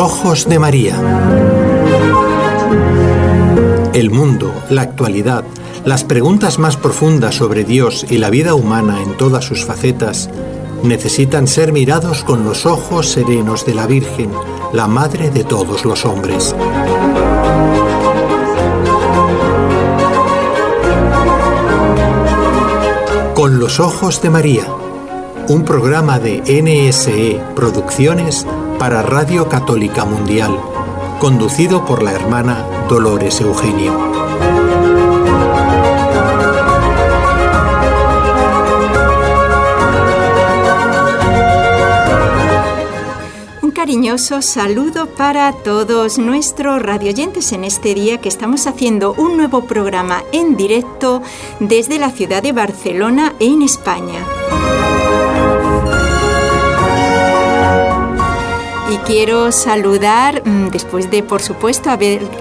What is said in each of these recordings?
ojos de María. El mundo, la actualidad, las preguntas más profundas sobre Dios y la vida humana en todas sus facetas necesitan ser mirados con los ojos serenos de la Virgen, la Madre de todos los hombres. Con los ojos de María, un programa de NSE Producciones para Radio Católica Mundial, conducido por la hermana Dolores Eugenio. Cariñoso saludo para todos nuestros radioyentes en este día que estamos haciendo un nuevo programa en directo desde la ciudad de Barcelona, en España. Y quiero saludar, después de, por supuesto,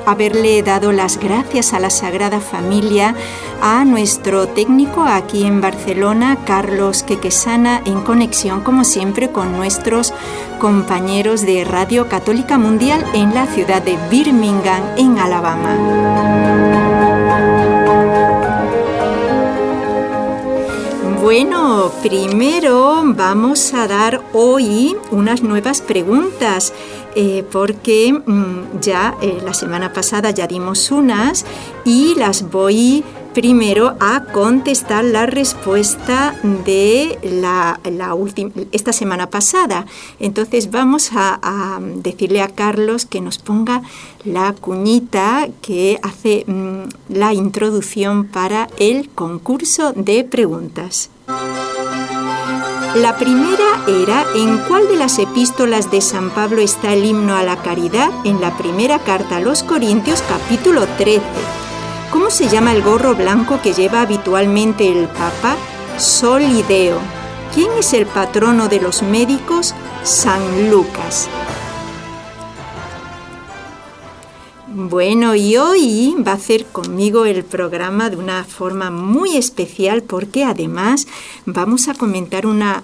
haberle dado las gracias a la Sagrada Familia, a nuestro técnico aquí en Barcelona, Carlos Quequesana, en conexión, como siempre, con nuestros compañeros de Radio Católica Mundial en la ciudad de Birmingham, en Alabama. Bueno, primero vamos a dar hoy unas nuevas preguntas, porque ya la semana pasada ya dimos unas y las voy primero a contestar la respuesta de esta semana pasada. Entonces vamos a decirle a Carlos que nos ponga la cuñita que hace la introducción para el concurso de preguntas. La primera era: ¿en cuál de las epístolas de San Pablo está el himno a la caridad? En la primera carta a los Corintios, capítulo 13. ¿Cómo se llama el gorro blanco que lleva habitualmente el Papa? Sol y Deo. ¿Quién es el patrono de los médicos? San Lucas. Bueno, y hoy va a hacer conmigo el programa de una forma muy especial, porque además vamos a comentar una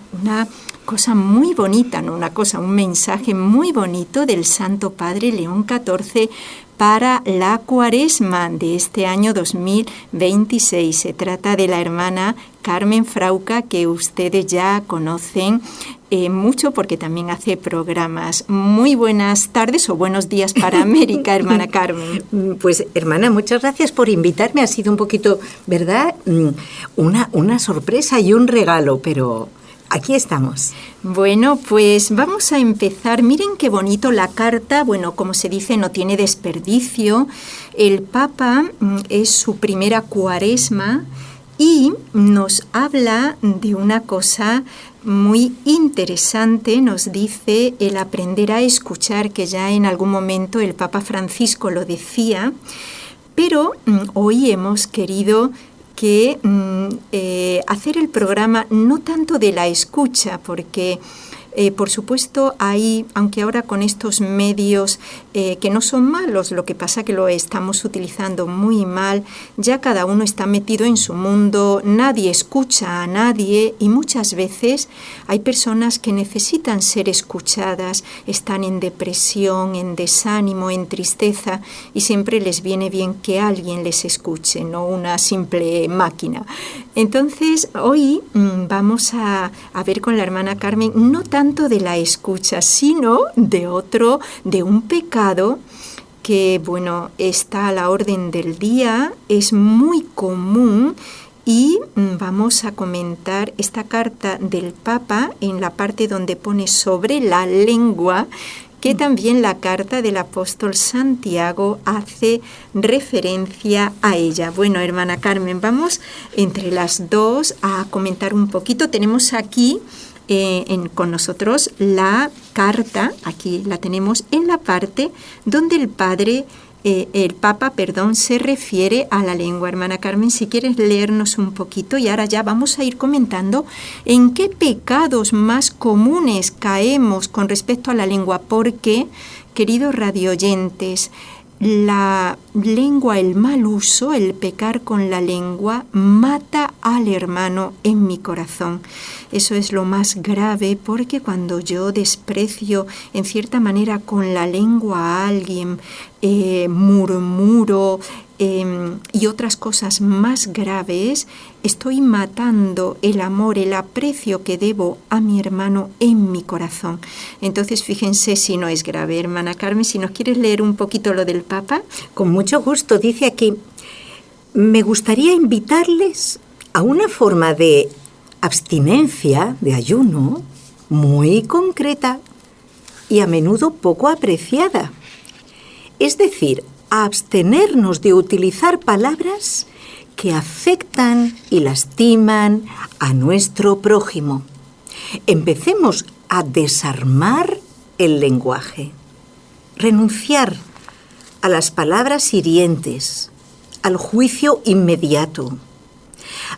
cosa muy bonita, no una cosa, un mensaje muy bonito del Santo Padre León XIV para la Cuaresma de este año 2026. Se trata de la hermana Carmen Frauca, que ustedes ya conocen mucho porque también hace programas. Muy buenas tardes o buenos días para América, hermana Carmen. Pues, hermana, muchas gracias por invitarme. Ha sido un poquito, ¿verdad? Una sorpresa y un regalo, pero aquí estamos. Bueno, pues vamos a empezar. Miren qué bonito la carta. Bueno, como se dice, no tiene desperdicio. El Papa es su primera Cuaresma y nos habla de una cosa muy interesante. Nos dice el aprender a escuchar, que ya en algún momento el Papa Francisco lo decía, pero hoy hemos querido hacer el programa no tanto de la escucha, porque por supuesto hay, aunque ahora con estos medios que no son malos, lo que pasa que lo estamos utilizando muy mal, ya cada uno está metido en su mundo, nadie escucha a nadie y muchas veces hay personas que necesitan ser escuchadas, están en depresión, en desánimo, en tristeza y siempre les viene bien que alguien les escuche, no una simple máquina. Entonces hoy vamos a ver con la hermana Carmen no tanto de la escucha, sino de un pecado que, bueno, está a la orden del día, es muy común, y vamos a comentar esta carta del Papa en la parte donde pone sobre la lengua, que también la carta del apóstol Santiago hace referencia a ella. Bueno, hermana Carmen, vamos entre las dos a comentar un poquito. Tenemos aquí con nosotros la carta, aquí la tenemos en la parte donde el Papa se refiere a la lengua. Hermana Carmen, si quieres leernos un poquito, y ahora ya vamos a ir comentando en qué pecados más comunes caemos con respecto a la lengua, porque, queridos radioyentes, la lengua, el mal uso, el pecar con la lengua, mata al hermano en mi corazón. Eso es lo más grave, porque cuando yo desprecio en cierta manera con la lengua a alguien, murmuro y otras cosas más graves, estoy matando el amor, el aprecio que debo a mi hermano en mi corazón. Entonces, fíjense si no es grave. Hermana Carmen, si nos quieres leer un poquito lo del Papa. Con mucho gusto. Dice aquí: me gustaría invitarles a una forma de abstinencia, de ayuno, muy concreta y a menudo poco apreciada. Es decir, a abstenernos de utilizar palabras que afectan y lastiman a nuestro prójimo. Empecemos a desarmar el lenguaje, renunciar a las palabras hirientes, al juicio inmediato,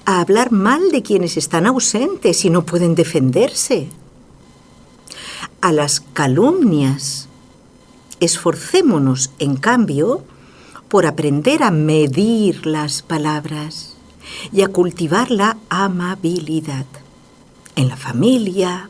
a hablar mal de quienes están ausentes y no pueden defenderse, a las calumnias. Esforcémonos, en cambio, por aprender a medir las palabras y a cultivar la amabilidad. En la familia,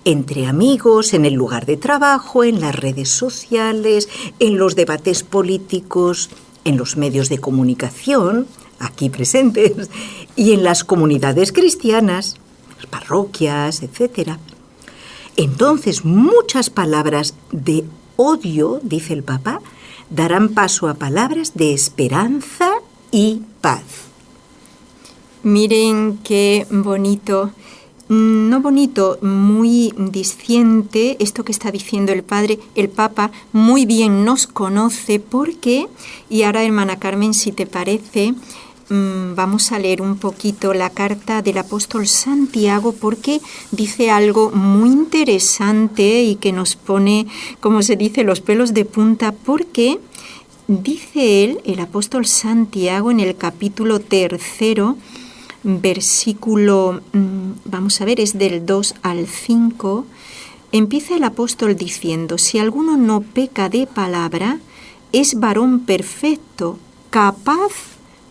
entre amigos, en el lugar de trabajo, en las redes sociales, en los debates políticos, en los medios de comunicación, aquí presentes, y en las comunidades cristianas, las parroquias, etc. Entonces, muchas palabras de odio, dice el Papa, darán paso a palabras de esperanza y paz. Miren qué bonito, no bonito, muy diciente esto que está diciendo el Papa, muy bien nos conoce, porque, y ahora hermana Carmen, si te parece, vamos a leer un poquito la carta del apóstol Santiago, porque dice algo muy interesante y que nos pone, como se dice, los pelos de punta, porque dice él, el apóstol Santiago, en el capítulo 3, versículo, vamos a ver, es del 2 al 5, empieza el apóstol diciendo: si alguno no peca de palabra, es varón perfecto, capaz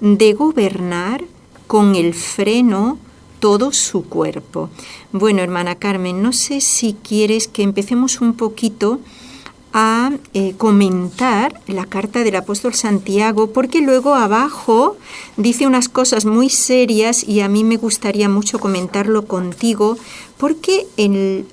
de gobernar con el freno todo su cuerpo. Bueno, hermana Carmen, no sé si quieres que empecemos un poquito a comentar la carta del apóstol Santiago, porque luego abajo dice unas cosas muy serias y a mí me gustaría mucho comentarlo contigo, porque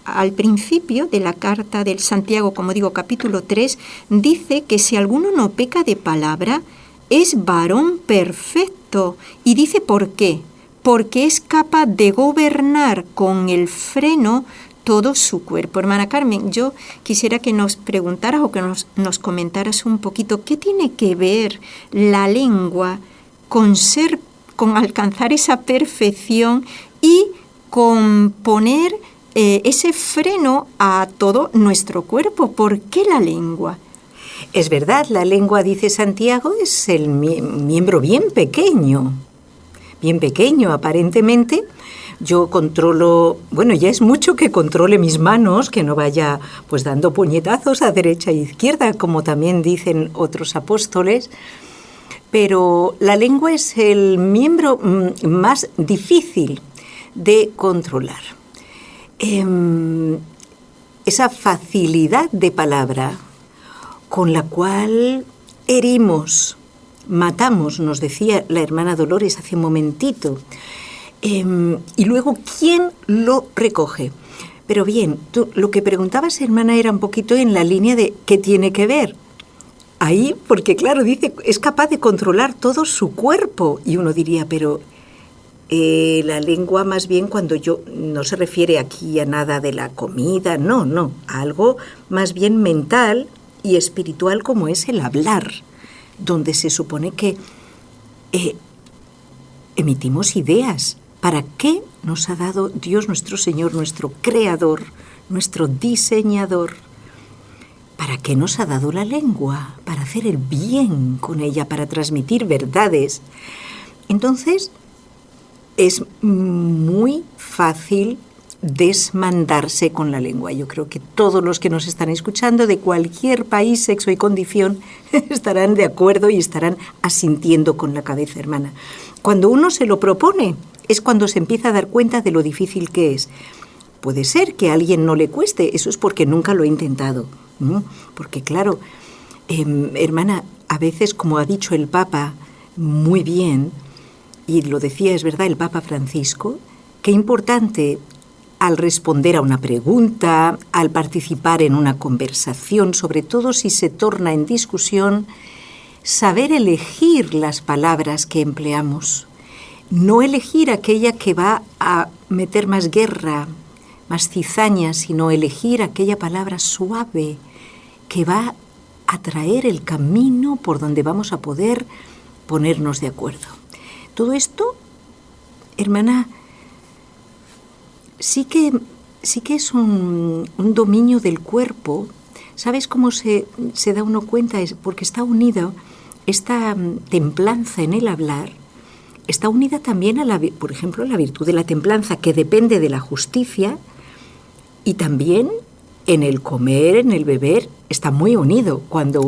al principio de la carta del Santiago, como digo, capítulo 3, dice que si alguno no peca de palabra, es varón perfecto. Y dice ¿por qué? Porque es capaz de gobernar con el freno todo su cuerpo. Hermana Carmen, yo quisiera que nos preguntaras o que nos comentaras un poquito qué tiene que ver la lengua con alcanzar esa perfección y con poner ese freno a todo nuestro cuerpo. ¿Por qué la lengua? Es verdad, la lengua, dice Santiago, es el miembro bien pequeño aparentemente. Yo controlo, bueno, ya es mucho que controle mis manos, que no vaya pues dando puñetazos a derecha e izquierda, como también dicen otros apóstoles, pero la lengua es el miembro más difícil de controlar. Esa facilidad de palabra con la cual herimos, matamos, nos decía la hermana Dolores hace un momentito, y luego, ¿quién lo recoge? Pero bien, tú, lo que preguntabas, hermana, era un poquito en la línea de ¿qué tiene que ver? Ahí, porque claro, dice, es capaz de controlar todo su cuerpo. Y uno diría, pero la lengua más bien cuando no se refiere aquí a nada de la comida, no, a algo más bien mental y espiritual como es el hablar, donde se supone que emitimos ideas. ¿Para qué nos ha dado Dios nuestro Señor, nuestro Creador, nuestro Diseñador? ¿Para qué nos ha dado la lengua? Para hacer el bien con ella, para transmitir verdades. Entonces, es muy fácil desmandarse con la lengua. Yo creo que todos los que nos están escuchando de cualquier país, sexo y condición estarán de acuerdo y estarán asintiendo con la cabeza, hermana. Cuando uno se lo propone es cuando se empieza a dar cuenta de lo difícil que es. Puede ser que a alguien no le cueste, eso es porque nunca lo he intentado. Porque claro, hermana, a veces, como ha dicho el Papa muy bien, y lo decía, es verdad, el Papa Francisco, qué importante al responder a una pregunta, al participar en una conversación, sobre todo si se torna en discusión, saber elegir las palabras que empleamos. No elegir aquella que va a meter más guerra, más cizaña, sino elegir aquella palabra suave que va a traer el camino por donde vamos a poder ponernos de acuerdo. Todo esto, hermana, sí que es un dominio del cuerpo. ¿Sabes cómo se da uno cuenta? Es porque está unida esta templanza en el hablar, está unida también por ejemplo, a la virtud de la templanza, que depende de la justicia, y también en el comer, en el beber, está muy unido. Cuando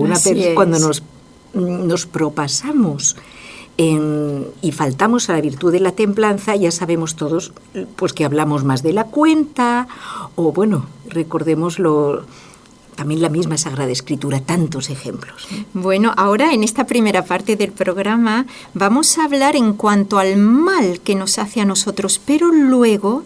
nos propasamos y faltamos a la virtud de la templanza, ya sabemos todos pues que hablamos más de la cuenta, o bueno, recordémoslo, también la misma Sagrada Escritura, tantos ejemplos. Bueno, ahora en esta primera parte del programa vamos a hablar en cuanto al mal que nos hace a nosotros, pero luego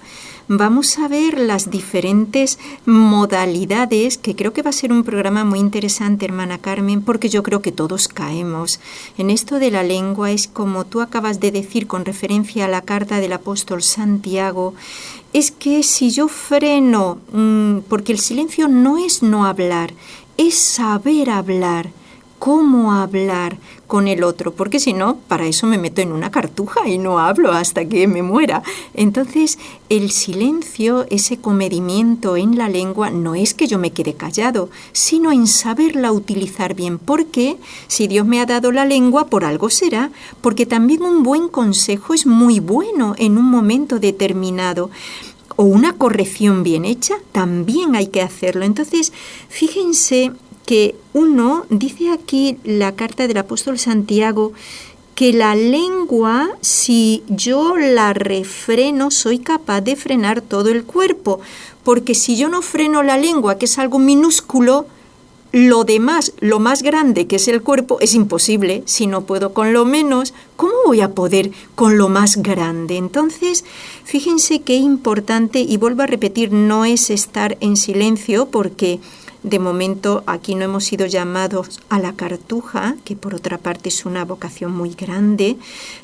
vamos a ver las diferentes modalidades, que creo que va a ser un programa muy interesante, hermana Carmen, porque yo creo que todos caemos en esto de la lengua. Es como tú acabas de decir con referencia a la carta del apóstol Santiago, es que si yo freno, porque el silencio no es no hablar, es saber hablar, cómo hablar con el otro, porque si no, para eso me meto en una cartuja y no hablo hasta que me muera. Entonces, el silencio, ese comedimiento en la lengua, no es que yo me quede callado, sino en saberla utilizar bien, porque si Dios me ha dado la lengua, por algo será, porque también un buen consejo es muy bueno en un momento determinado, o una corrección bien hecha, también hay que hacerlo. Entonces, fíjense que uno, dice aquí la carta del apóstol Santiago, que la lengua, si yo la refreno, soy capaz de frenar todo el cuerpo, porque si yo no freno la lengua, que es algo minúsculo, lo demás, lo más grande que es el cuerpo, es imposible. Si no puedo con lo menos, ¿cómo voy a poder con lo más grande? Entonces, fíjense qué importante, y vuelvo a repetir, no es estar en silencio, porque de momento aquí no hemos sido llamados a la cartuja, que por otra parte es una vocación muy grande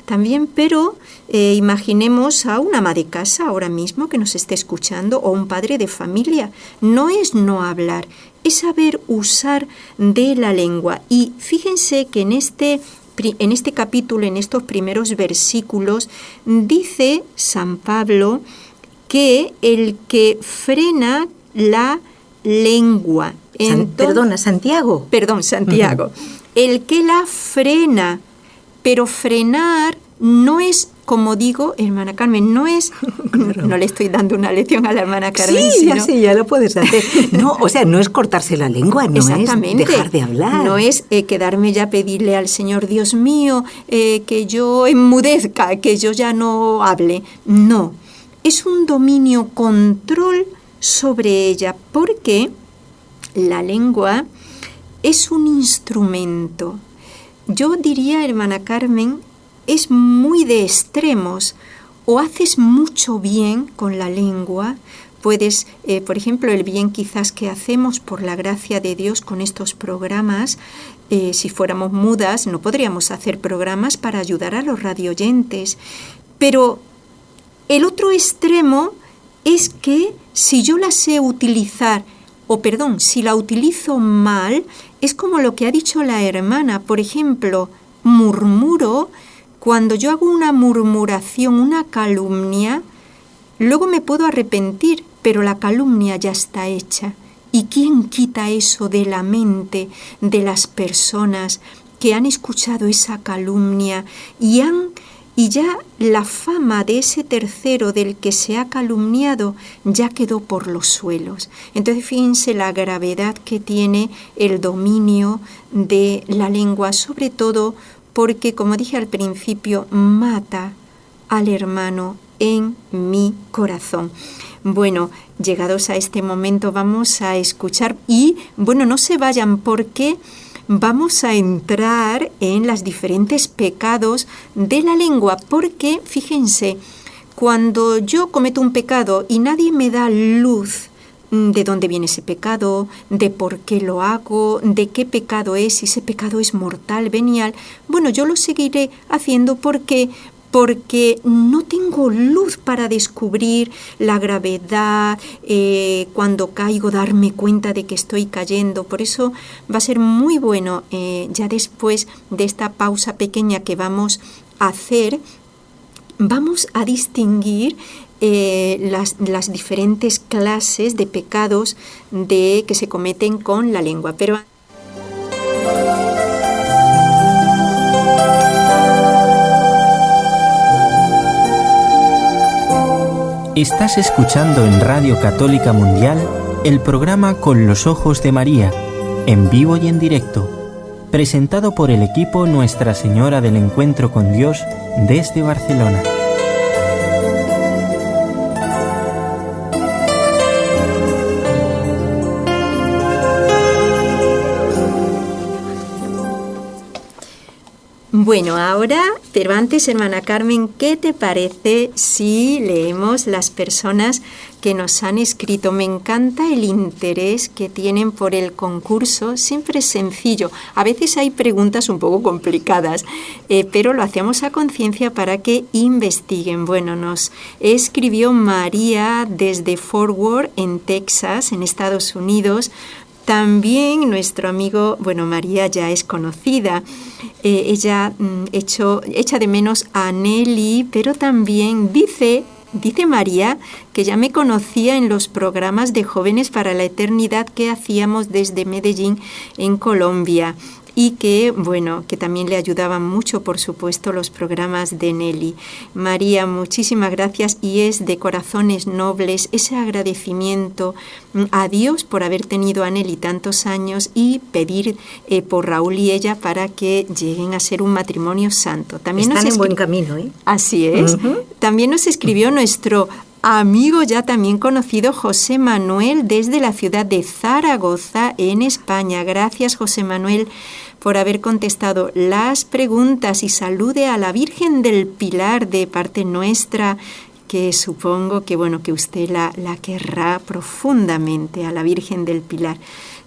también, pero imaginemos a una ama de casa ahora mismo que nos esté escuchando, o un padre de familia. No es no hablar, es saber usar de la lengua. Y fíjense que en este capítulo, en estos primeros versículos, dice San Pablo que el que frena la lengua. Santiago. Perdón, Santiago. Uh-huh. El que la frena, pero frenar no es, como digo, hermana Carmen, no es, claro. No le estoy dando una lección a la hermana Carmen. Sí, ya lo puedes hacer. No, o sea, no es cortarse la lengua, no es dejar de hablar. No es quedarme ya a pedirle al Señor, Dios mío, que yo enmudezca, que yo ya no hable. No, es un dominio, control sobre ella, porque la lengua es un instrumento. Yo diría, hermana Carmen, es muy de extremos. O haces mucho bien con la lengua, puedes, por ejemplo, el bien quizás que hacemos por la gracia de Dios con estos programas, si fuéramos mudas no podríamos hacer programas para ayudar a los radioyentes. Pero el otro extremo es que si yo la sé utilizar, si la utilizo mal, es como lo que ha dicho la hermana. Por ejemplo, murmuro. Cuando yo hago una murmuración, una calumnia, luego me puedo arrepentir, pero la calumnia ya está hecha. ¿Y quién quita eso de la mente de las personas que han escuchado esa calumnia y y ya la fama de ese tercero del que se ha calumniado ya quedó por los suelos. Entonces fíjense la gravedad que tiene el dominio de la lengua, sobre todo porque, como dije al principio, mata al hermano en mi corazón. Bueno, llegados a este momento vamos a escuchar y, bueno, no se vayan porque vamos a entrar en los diferentes pecados de la lengua, porque, fíjense, cuando yo cometo un pecado y nadie me da luz de dónde viene ese pecado, de por qué lo hago, de qué pecado es, si ese pecado es mortal, venial, bueno, yo lo seguiré haciendo porque no tengo luz para descubrir la gravedad, cuando caigo darme cuenta de que estoy cayendo. Por eso va a ser muy bueno, ya después de esta pausa pequeña que vamos a hacer, vamos a distinguir las diferentes clases de pecados que se cometen con la lengua. Pero Estás escuchando en Radio Católica Mundial el programa Con los Ojos de María, en vivo y en directo, presentado por el equipo Nuestra Señora del Encuentro con Dios desde Barcelona. bueno, ahora, pero antes, hermana Carmen, ¿qué te parece si leemos las personas que nos han escrito? Me encanta el interés que tienen por el concurso, siempre es sencillo. A veces hay preguntas un poco complicadas, pero lo hacemos a conciencia para que investiguen. Bueno, nos escribió María desde Fort Worth, en Texas, en Estados Unidos. También nuestro amigo, bueno, María ya es conocida, ella echa de menos a Nelly, pero también dice María que ya me conocía en los programas de Jóvenes para la Eternidad que hacíamos desde Medellín, en Colombia. Y que, bueno, que también le ayudaban mucho, por supuesto, los programas de Nelly. María, muchísimas gracias, y es de corazones nobles ese agradecimiento a Dios por haber tenido a Nelly tantos años y pedir por Raúl y ella para que lleguen a ser un matrimonio santo. También están en buen camino, ¿eh? Así es. Uh-huh. También nos escribió nuestro amigo ya también conocido José Manuel desde la ciudad de Zaragoza, en España. Gracias, José Manuel, por haber contestado las preguntas, y salude a la Virgen del Pilar de parte nuestra, que supongo que, bueno, que usted la querrá profundamente, a la Virgen del Pilar.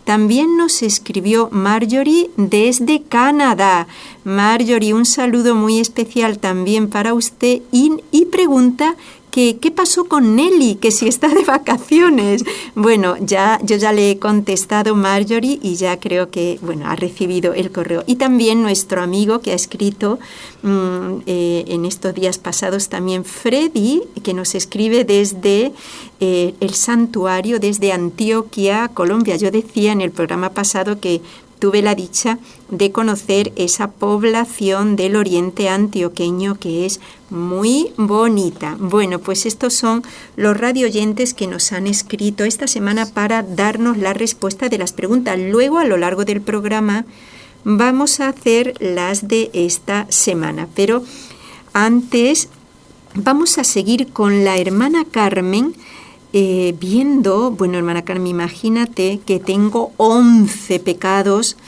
También nos escribió Marjorie desde Canadá. Marjorie, un saludo muy especial también para usted, y pregunta que qué pasó con Nelly, que si está de vacaciones. Bueno, yo ya le he contestado, Marjorie, y ya creo que, bueno, ha recibido el correo. Y también nuestro amigo que ha escrito en estos días pasados también, Freddy, que nos escribe desde el santuario, desde Antioquia, Colombia. Yo decía en el programa pasado que tuve la dicha de conocer esa población del oriente antioqueño que es muy bonita. Bueno, pues estos son los radioyentes que nos han escrito esta semana para darnos la respuesta de las preguntas. Luego, a lo largo del programa, vamos a hacer las de esta semana. Pero antes vamos a seguir con la hermana Carmen, viendo, bueno, hermana Carmen, imagínate que tengo 11 pecados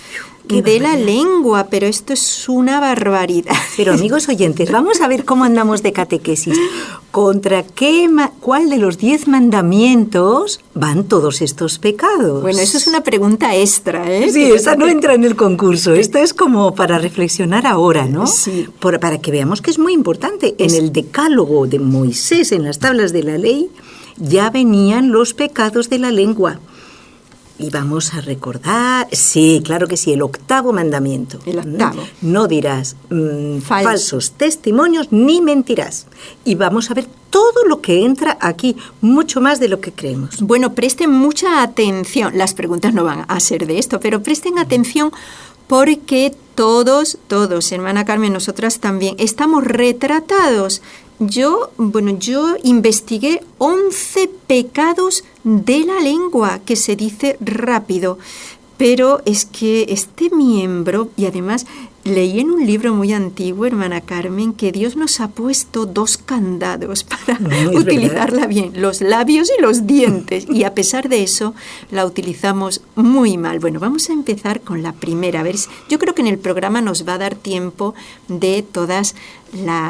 de la lengua, pero esto es una barbaridad. Pero, amigos oyentes, vamos a ver cómo andamos de catequesis. ¿Cuál de los 10 mandamientos van todos estos pecados? Bueno, eso es una pregunta extra, ¿eh? Sí, esa no entra en el concurso. Esto es como para reflexionar ahora, ¿no? Sí. Para que veamos que es muy importante. En el decálogo de Moisés, en las tablas de la ley, ya venían los pecados de la lengua. Y vamos a recordar, sí, claro que sí, el 8º mandamiento. El 8º. No dirás falsos testimonios ni mentirás. Y vamos a ver todo lo que entra aquí, mucho más de lo que creemos. Bueno, presten mucha atención. Las preguntas no van a ser de esto, pero presten atención porque Todos, hermana Carmen, nosotras también, estamos retratados. Yo investigué 11 pecados de la lengua, que se dice rápido, pero es que este miembro, y además leí en un libro muy antiguo, hermana Carmen, que Dios nos ha puesto 2 candados para utilizarla bien, los labios y los dientes, y a pesar de eso la utilizamos muy mal. Bueno, vamos a empezar con la primera. A ver, yo creo que en el programa nos va a dar tiempo de todas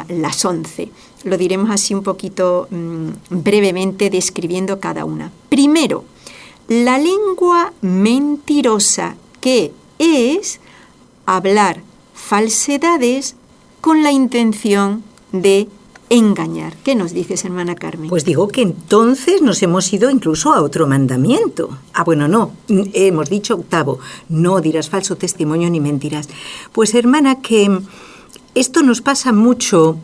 las 11. Lo diremos así un poquito brevemente, describiendo cada una. Primero, la lengua mentirosa, que es hablar falsedades con la intención de engañar. ¿Qué nos dices, hermana Carmen? Pues digo que entonces nos hemos ido incluso a otro mandamiento. No, hemos dicho 8, no dirás falso testimonio ni mentirás. Pues hermana, que esto nos pasa mucho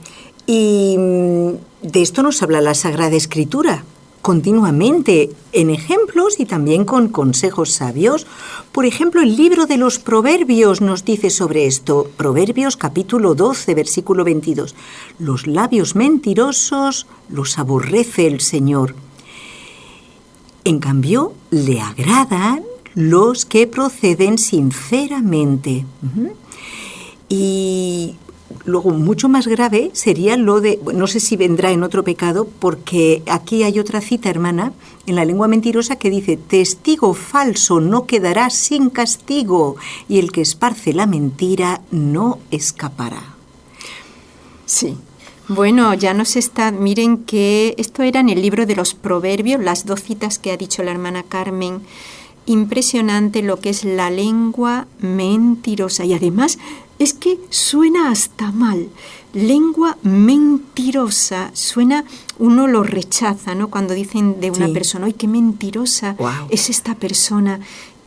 y de esto nos habla la Sagrada Escritura continuamente, en ejemplos y también con consejos sabios. Por ejemplo, el libro de los Proverbios nos dice sobre esto. Proverbios capítulo 12, versículo 22. Los labios mentirosos los aborrece el Señor. En cambio, le agradan los que proceden sinceramente. Y luego, mucho más grave sería lo de, no sé si vendrá en otro pecado, porque aquí hay otra cita, hermana, en la lengua mentirosa que dice: testigo falso no quedará sin castigo, y el que esparce la mentira no escapará. Sí. Bueno, ya nos está, miren que esto era en el libro de los Proverbios, las 2 citas que ha dicho la hermana Carmen. Impresionante lo que es la lengua mentirosa, y además es que suena hasta mal. Lengua mentirosa, suena, uno lo rechaza, ¿no? Cuando dicen de una persona, ¡ay, qué mentirosa es esta persona!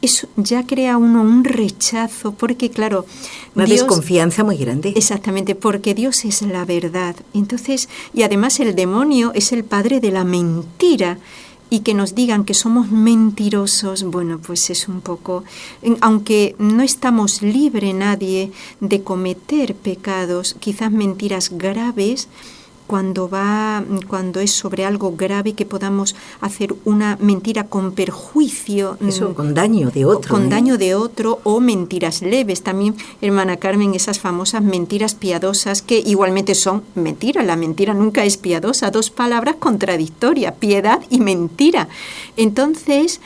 Eso ya crea uno un rechazo, porque claro, una desconfianza muy grande. Exactamente, porque Dios es la verdad. Entonces, y además el demonio es el padre de la mentira. Y que nos digan que somos mentirosos, bueno, pues es un poco, aunque no estamos libre nadie de cometer pecados, quizás mentiras graves, cuando es sobre algo grave, que podamos hacer una mentira con perjuicio. Eso, con daño de otro. Con daño de otro, o mentiras leves. También, hermana Carmen, esas famosas mentiras piadosas, que igualmente son mentiras. La mentira nunca es piadosa. 2 palabras contradictorias, piedad y mentira. Entonces,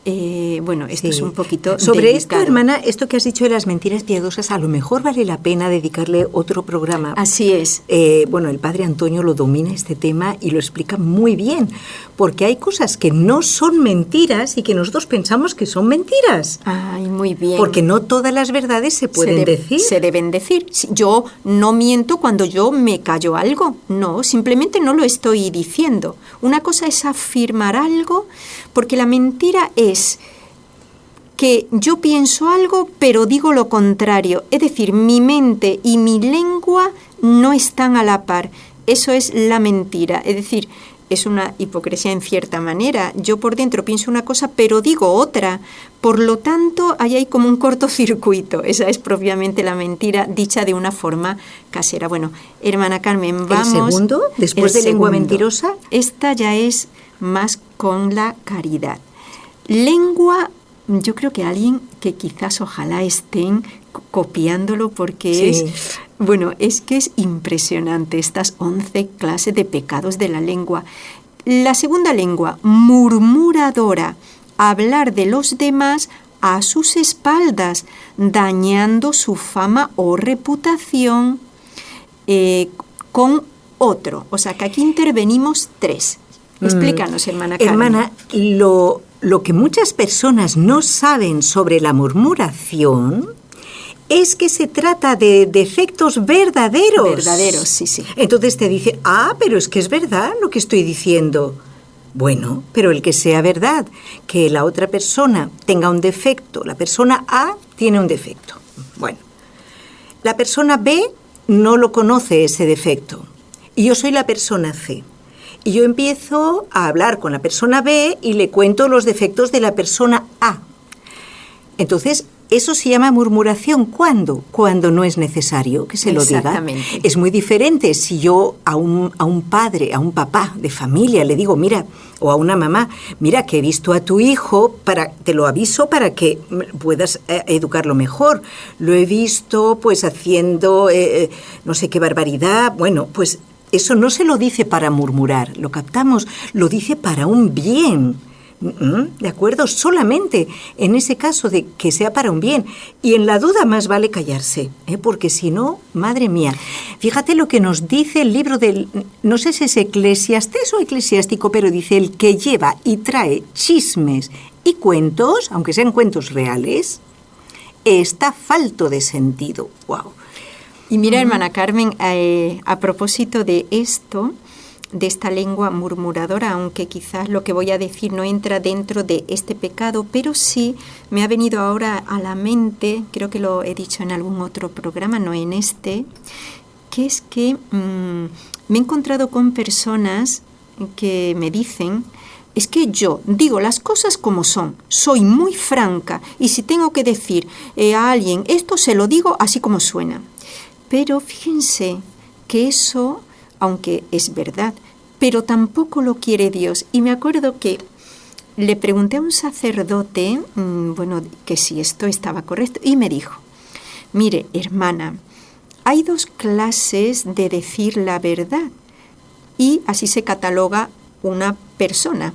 esto es un poquito sobre delicado. esto, hermana, esto que has dicho de las mentiras piadosas, a lo mejor vale la pena dedicarle otro programa. Así es. El padre Antonio lo domina este tema y lo explica muy bien, porque hay cosas que no son mentiras y que nosotros pensamos que son mentiras. Ay, muy bien. Porque no todas las verdades se pueden decir. Se deben decir. Yo no miento cuando yo me callo algo. No, simplemente no lo estoy diciendo. Una cosa es afirmar algo, porque la mentira es que yo pienso algo pero digo lo contrario. Es decir, mi mente y mi lengua no están a la par. Eso es la mentira. Es decir, es una hipocresía en cierta manera. Yo por dentro pienso una cosa pero digo otra. Por lo tanto, ahí hay como un cortocircuito. Esa es propiamente la mentira dicha de una forma casera. Bueno, hermana Carmen, vamos. ¿El segundo? Después de lengua mentirosa. Esta ya es más con la caridad. Lengua, yo creo que alguien que quizás ojalá estén copiándolo, porque es que es impresionante estas 11 clases de pecados de la lengua. La segunda lengua, murmuradora, hablar de los demás a sus espaldas, dañando su fama o reputación con otro. O sea que aquí intervenimos 3. Explícanos, hermana Carmen. Hermana, lo que muchas personas no saben sobre la murmuración es que se trata de defectos verdaderos. Verdaderos, sí. Entonces te dice, pero es que es verdad lo que estoy diciendo. Bueno, pero el que sea verdad, que la otra persona tenga un defecto, la persona A tiene un defecto. Bueno, la persona B no lo conoce ese defecto y yo soy la persona C. Y yo empiezo a hablar con la persona B y le cuento los defectos de la persona A. Entonces, eso se llama murmuración. ¿Cuándo? Cuando no es necesario que se lo diga. Exactamente. Es muy diferente si yo a un padre, a un papá de familia le digo, mira, o a una mamá, mira que he visto a tu hijo, te lo aviso para que puedas educarlo mejor. Lo he visto pues haciendo no sé qué barbaridad. Bueno, pues eso no se lo dice para murmurar, lo captamos, lo dice para un bien. ¿De acuerdo? Solamente en ese caso de que sea para un bien. Y en la duda más vale callarse, porque si no, madre mía. Fíjate lo que nos dice el libro del, no sé si es Eclesiastés o Eclesiástico, pero dice, el que lleva y trae chismes y cuentos, aunque sean cuentos reales, está falto de sentido. ¡Wow! Y mira, hermana Carmen, a propósito de esto, de esta lengua murmuradora, aunque quizás lo que voy a decir no entra dentro de este pecado, pero sí me ha venido ahora a la mente, creo que lo he dicho en algún otro programa, no en este, que es que me he encontrado con personas que me dicen, es que yo digo las cosas como son, soy muy franca, y si tengo que decir a alguien esto, se lo digo así como suena. Pero fíjense que eso, aunque es verdad, pero tampoco lo quiere Dios. Y me acuerdo que le pregunté a un sacerdote, que si esto estaba correcto, y me dijo, mire, hermana, hay dos clases de decir la verdad, y así se cataloga una persona.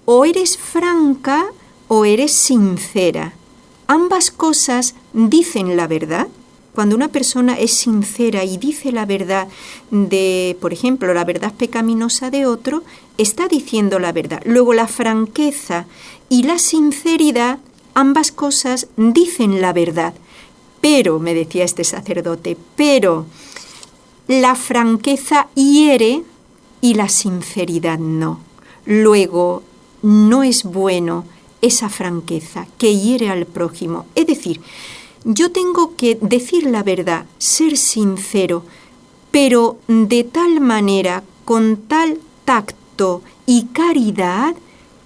O eres franca o eres sincera. Ambas cosas dicen la verdad. Cuando una persona es sincera y dice la verdad de, por ejemplo, la verdad pecaminosa de otro, está diciendo la verdad. Luego la franqueza y la sinceridad, ambas cosas dicen la verdad. Pero, me decía este sacerdote, pero la franqueza hiere y la sinceridad no. Luego, no es bueno esa franqueza que hiere al prójimo. Es decir, yo tengo que decir la verdad, ser sincero, pero de tal manera, con tal tacto y caridad,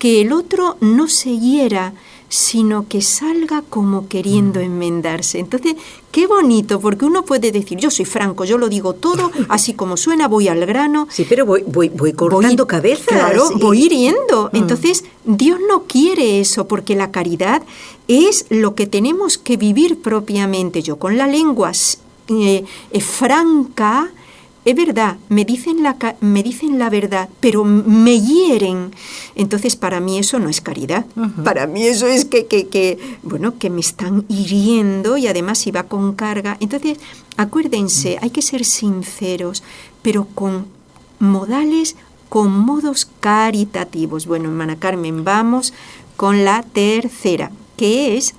que el otro no se hiera, sino que salga como queriendo enmendarse. Entonces, qué bonito, porque uno puede decir, yo soy franco, yo lo digo todo, así como suena, voy al grano. Sí, pero voy cortando cabezas. Claro, voy hiriendo. Entonces, Dios no quiere eso, porque la caridad es lo que tenemos que vivir propiamente. Yo con la lengua franca, es verdad, me dicen la verdad, pero me hieren. Entonces, para mí eso no es caridad. Uh-huh. Para mí eso es que me están hiriendo y además si va con carga. Entonces, acuérdense, hay que ser sinceros, pero con modales, con modos caritativos. Bueno, hermana Carmen, vamos con la tercera, que es...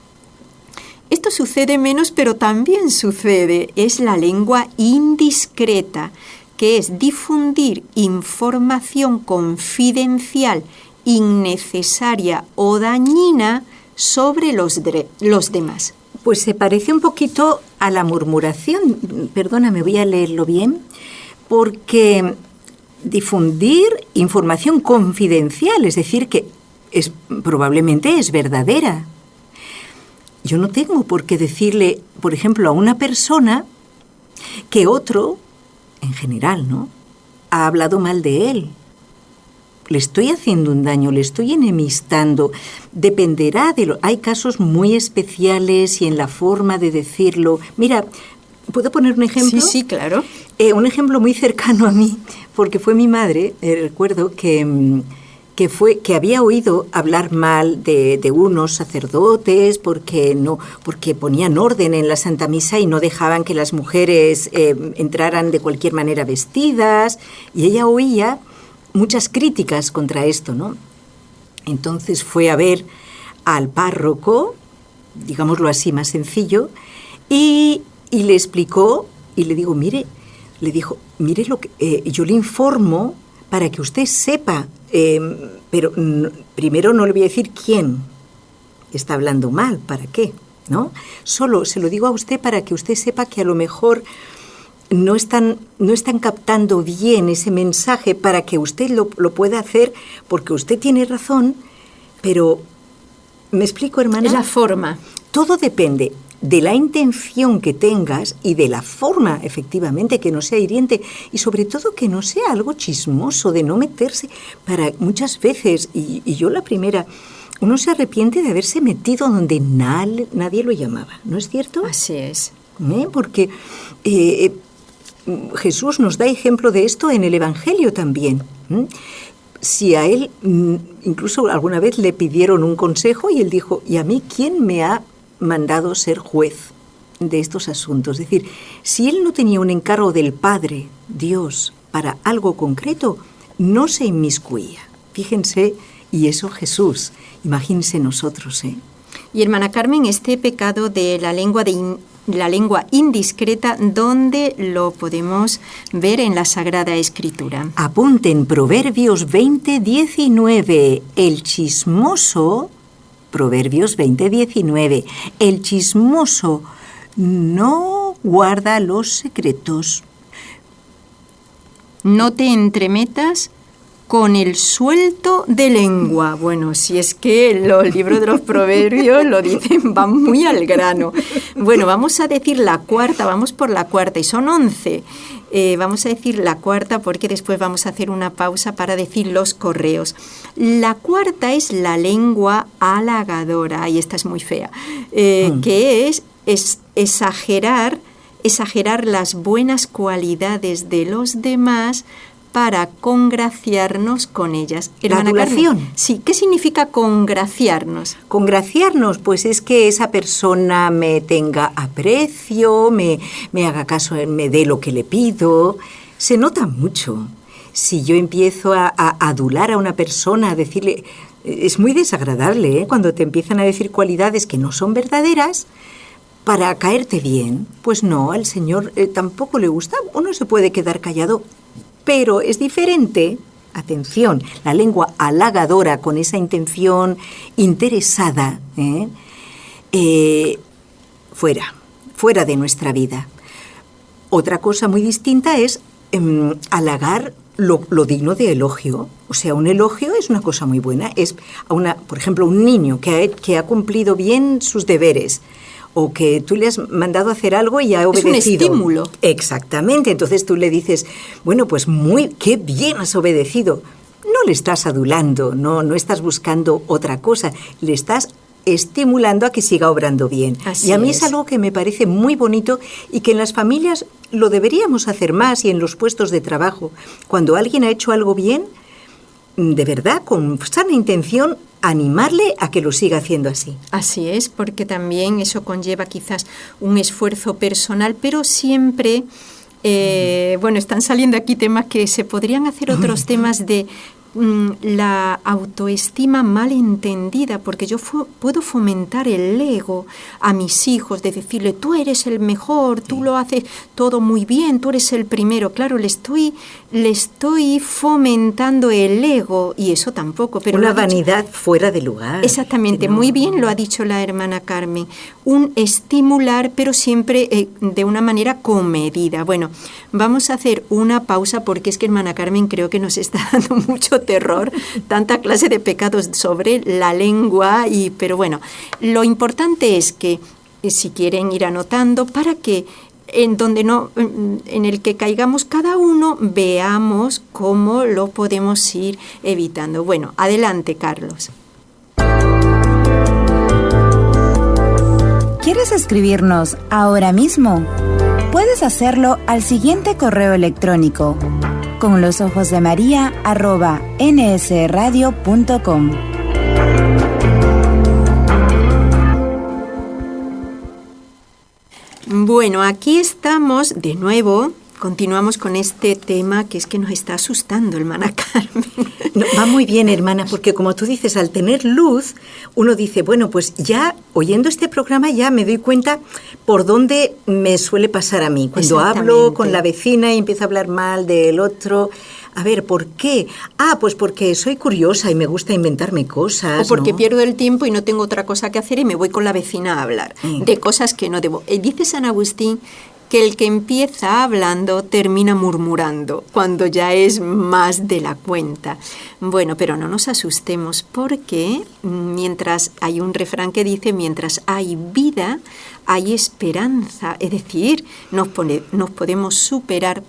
Esto sucede menos, pero también sucede. Es la lengua indiscreta, que es difundir información confidencial, innecesaria o dañina sobre los demás. Pues se parece un poquito a la murmuración. Perdóname, voy a leerlo bien. Porque difundir información confidencial, es decir, que probablemente es verdadera. Yo no tengo por qué decirle, por ejemplo, a una persona que otro, en general, ¿no?, ha hablado mal de él. Le estoy haciendo un daño, le estoy enemistando. Dependerá de lo... Hay casos muy especiales y en la forma de decirlo. Mira, ¿puedo poner un ejemplo? Sí, claro. Un ejemplo muy cercano a mí, porque fue mi madre, recuerdo que había oído hablar mal de unos sacerdotes porque ponían orden en la Santa Misa y no dejaban que las mujeres entraran de cualquier manera vestidas, y ella oía muchas críticas contra esto, ¿no? Entonces fue a ver al párroco, digámoslo así, más sencillo, y le explicó, y le digo, mire lo que yo le informo para que usted sepa, pero primero no le voy a decir quién está hablando mal, ¿para qué? ¿No? Solo se lo digo a usted para que usted sepa que a lo mejor no están captando bien ese mensaje, para que usted lo pueda hacer, porque usted tiene razón, pero... ¿Me explico, hermana? Es la forma. todo depende de la intención que tengas y de la forma, efectivamente, que no sea hiriente y sobre todo que no sea algo chismoso, de no meterse para muchas veces, y yo la primera, uno se arrepiente de haberse metido donde nadie lo llamaba, ¿no es cierto? Así es. Porque Jesús nos da ejemplo de esto en el Evangelio también. Si a él incluso alguna vez le pidieron un consejo y él dijo, ¿y a mí quién me ha mandado ser juez de estos asuntos? Es decir, si él no tenía un encargo del Padre, Dios, para algo concreto, no se inmiscuía. Fíjense, y eso Jesús, imagínense nosotros, ¿eh? Y hermana Carmen, este pecado de la lengua indiscreta, ¿dónde lo podemos ver en la Sagrada Escritura? Apunten Proverbios 20:19, el chismoso, Proverbios 20:19, el chismoso no guarda los secretos. No te entremetas con el suelto de lengua. Bueno, si es que los libros de los proverbios lo dicen, van muy al grano. Bueno, vamos a decir la cuarta, vamos por la cuarta, y son 11. Vamos a decir la cuarta porque después vamos a hacer una pausa para decir los correos. La cuarta es la lengua halagadora, y esta es muy fea, que es exagerar las buenas cualidades de los demás para congraciarnos con ellas. ¿La adulación? Carmen, sí, ¿qué significa congraciarnos? Congraciarnos, pues es que esa persona me tenga aprecio, me haga caso, me dé lo que le pido. Se nota mucho. Si yo empiezo a adular a una persona, a decirle... Es muy desagradable, ¿eh? Cuando te empiezan a decir cualidades que no son verdaderas para caerte bien. Pues no, al Señor tampoco le gusta. Uno se puede quedar callado. Pero es diferente, atención, la lengua halagadora con esa intención interesada, fuera de nuestra vida. Otra cosa muy distinta es halagar lo digno de elogio. O sea, un elogio es una cosa muy buena. Es por ejemplo, un niño que ha cumplido bien sus deberes, o que tú le has mandado a hacer algo y ha obedecido. Es un estímulo. Exactamente. Entonces tú le dices, bueno, pues qué bien has obedecido. No le estás adulando, no estás buscando otra cosa. Le estás estimulando a que siga obrando bien. Así y a mí es algo que me parece muy bonito y que en las familias lo deberíamos hacer más, y en los puestos de trabajo. Cuando alguien ha hecho algo bien, de verdad, con sana intención, animarle a que lo siga haciendo así. Así es, porque también eso conlleva quizás un esfuerzo personal, pero siempre, están saliendo aquí temas que se podrían hacer otros temas de la autoestima mal entendida, porque yo puedo fomentar el ego a mis hijos, de decirle, tú eres el mejor, tú lo haces todo muy bien, tú eres el primero. Claro, le estoy fomentando el ego, y eso tampoco. Pero una vanidad fuera de lugar. Exactamente, no. Muy bien lo ha dicho la hermana Carmen. Un estimular, pero siempre de una manera comedida. Bueno, vamos a hacer una pausa porque es que hermana Carmen creo que nos está dando mucho terror, tanta clase de pecados sobre la lengua, pero bueno, lo importante es que si quieren ir anotando para que en el que caigamos cada uno veamos cómo lo podemos ir evitando. Bueno, adelante, Carlos. ¿Quieres escribirnos ahora mismo? Puedes hacerlo al siguiente correo electrónico: conlosojosdemaria@nsradio.com. Bueno, aquí estamos de nuevo. Continuamos con este tema que es que nos está asustando, hermana Carmen. No, va muy bien, hermana, porque como tú dices, al tener luz, uno dice, bueno, pues ya oyendo este programa ya me doy cuenta por dónde me suele pasar a mí. Cuando hablo con la vecina y empiezo a hablar mal del otro, a ver, ¿por qué? Pues porque soy curiosa y me gusta inventarme cosas. O porque pierdo el tiempo y no tengo otra cosa que hacer y me voy con la vecina a hablar de cosas que no debo. Dice San Agustín que el que empieza hablando termina murmurando, cuando ya es más de la cuenta. Bueno, pero no nos asustemos, porque mientras hay un refrán que dice, mientras hay vida, hay esperanza. Es decir, nos podemos superar,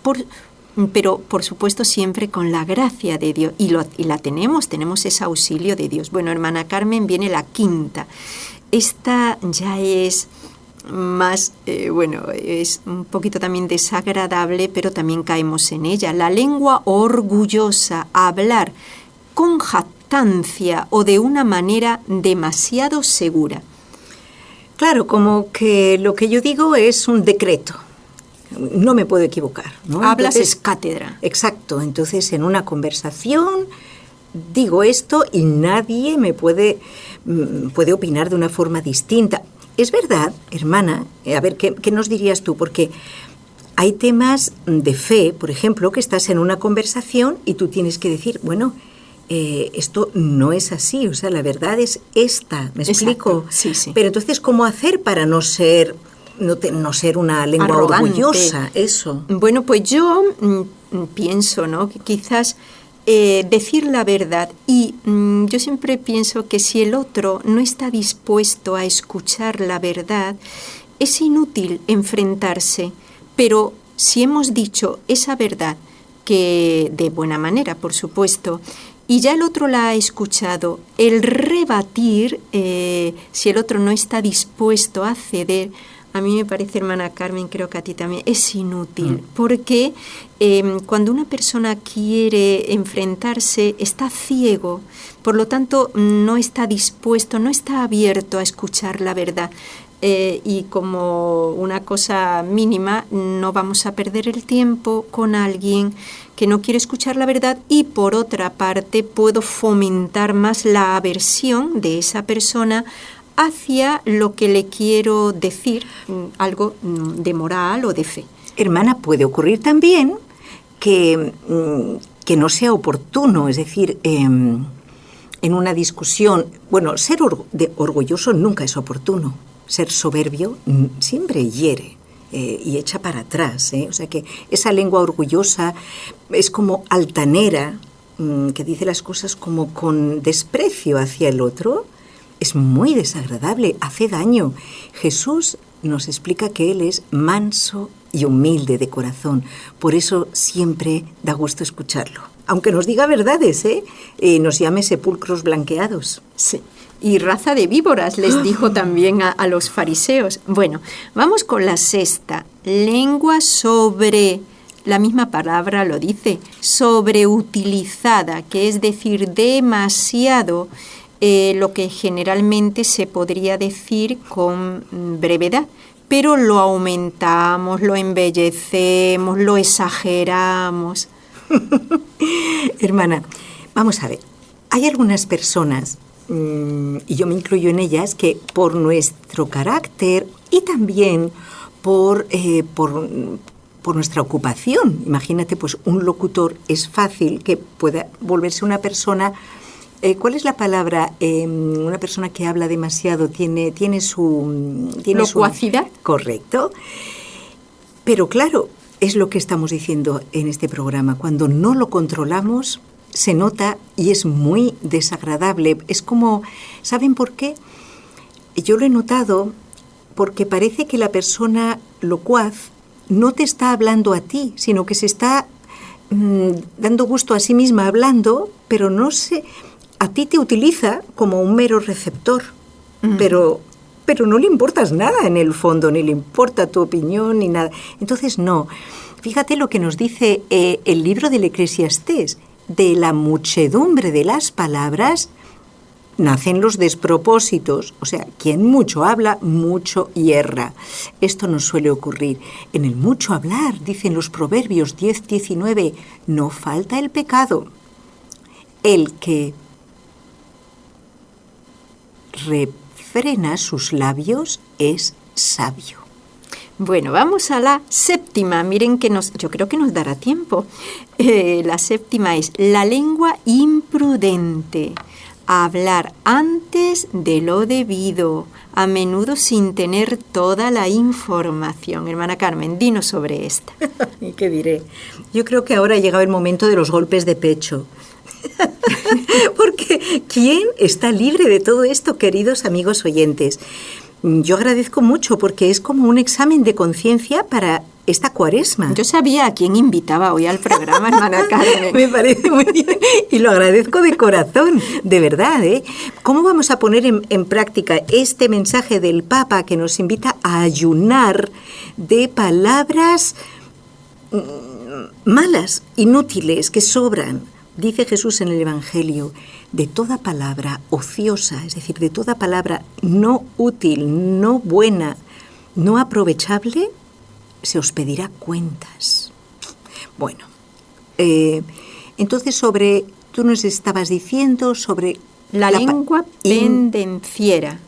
pero por supuesto siempre con la gracia de Dios. Y la tenemos ese auxilio de Dios. Bueno, hermana Carmen, viene la quinta. Esta ya es más, es un poquito también desagradable, pero también caemos en ella. La lengua orgullosa, hablar con jactancia o de una manera demasiado segura. Claro, como que lo que yo digo es un decreto. No me puedo equivocar, ¿no? Hablas es cátedra. Exacto. Entonces, en una conversación digo esto y nadie me puede opinar de una forma distinta. Es verdad, hermana, a ver, ¿qué nos dirías tú? Porque hay temas de fe, por ejemplo, que estás en una conversación y tú tienes que decir, bueno, esto no es así, o sea, la verdad es esta, ¿me explico? Sí, sí. Pero entonces, ¿cómo hacer para no ser una lengua arrogante, orgullosa? Eso. Bueno, pues yo pienso, ¿no?, que quizás decir la verdad, y yo siempre pienso que si el otro no está dispuesto a escuchar la verdad, es inútil enfrentarse, pero si hemos dicho esa verdad, que de buena manera, por supuesto, y ya el otro la ha escuchado, el rebatir, si el otro no está dispuesto a ceder, a mí me parece, hermana Carmen, creo que a ti también, es inútil, porque cuando una persona quiere enfrentarse, está ciego, por lo tanto no está dispuesto, no está abierto a escuchar la verdad. Y como una cosa mínima, no vamos a perder el tiempo con alguien que no quiere escuchar la verdad, y por otra parte puedo fomentar más la aversión de esa persona hacia lo que le quiero decir, algo de moral o de fe. Hermana, puede ocurrir también que no sea oportuno, es decir, en una discusión, bueno, ser orgulloso nunca es oportuno, ser soberbio siempre hiere y echa para atrás, o sea que esa lengua orgullosa es como altanera, que dice las cosas como con desprecio hacia el otro. Es muy desagradable, hace daño. Jesús nos explica que Él es manso y humilde de corazón. Por eso siempre da gusto escucharlo. Aunque nos diga verdades, nos llame sepulcros blanqueados. Sí. Y raza de víboras, les dijo también a los fariseos. Bueno, vamos con la sexta. Lengua sobre, la misma palabra lo dice, sobreutilizada, que es decir, demasiado. Lo que generalmente se podría decir con brevedad, pero lo aumentamos, lo embellecemos, lo exageramos. Hermana, vamos a ver, hay algunas personas, y yo me incluyo en ellas, que por nuestro carácter y también por nuestra ocupación, imagínate, pues un locutor es fácil que pueda volverse una persona... ¿Cuál es la palabra? Una persona que habla demasiado tiene su... ¿Locuacidad? Correcto. Pero claro, es lo que estamos diciendo en este programa. Cuando no lo controlamos, se nota y es muy desagradable. Es como... ¿Saben por qué? Yo lo he notado porque parece que la persona locuaz no te está hablando a ti, sino que se está dando gusto a sí misma hablando, pero no se... A ti te utiliza como un mero receptor, pero no le importas nada en el fondo, ni le importa tu opinión, ni nada. Entonces, no. Fíjate lo que nos dice el libro del Eclesiastés. De la muchedumbre de las palabras nacen los despropósitos. O sea, quien mucho habla, mucho hierra. Esto nos suele ocurrir. En el mucho hablar, dicen los Proverbios 10:19, no falta el pecado. El que refrena sus labios es sabio. Bueno, vamos a la séptima. Miren que yo creo que nos dará tiempo. La séptima es la lengua imprudente. hablar antes de lo debido, a menudo sin tener toda la información. Hermana Carmen, dinos sobre esta. ¿Y qué diré? Yo creo que ahora ha llegado el momento de los golpes de pecho. Porque ¿quién está libre de todo esto, queridos amigos oyentes? Yo agradezco mucho porque es como un examen de conciencia para esta Cuaresma. Yo sabía a quién invitaba hoy al programa, hermana Carmen. Me parece muy bien y lo agradezco de corazón, de verdad, ¿eh? ¿Cómo vamos a poner en práctica este mensaje del Papa que nos invita a ayunar de palabras malas, inútiles, que sobran? Dice Jesús en el Evangelio, de toda palabra ociosa, es decir, de toda palabra no útil, no buena, no aprovechable, se os pedirá cuentas. Bueno, entonces tú nos estabas diciendo sobre... La lengua pendenciera.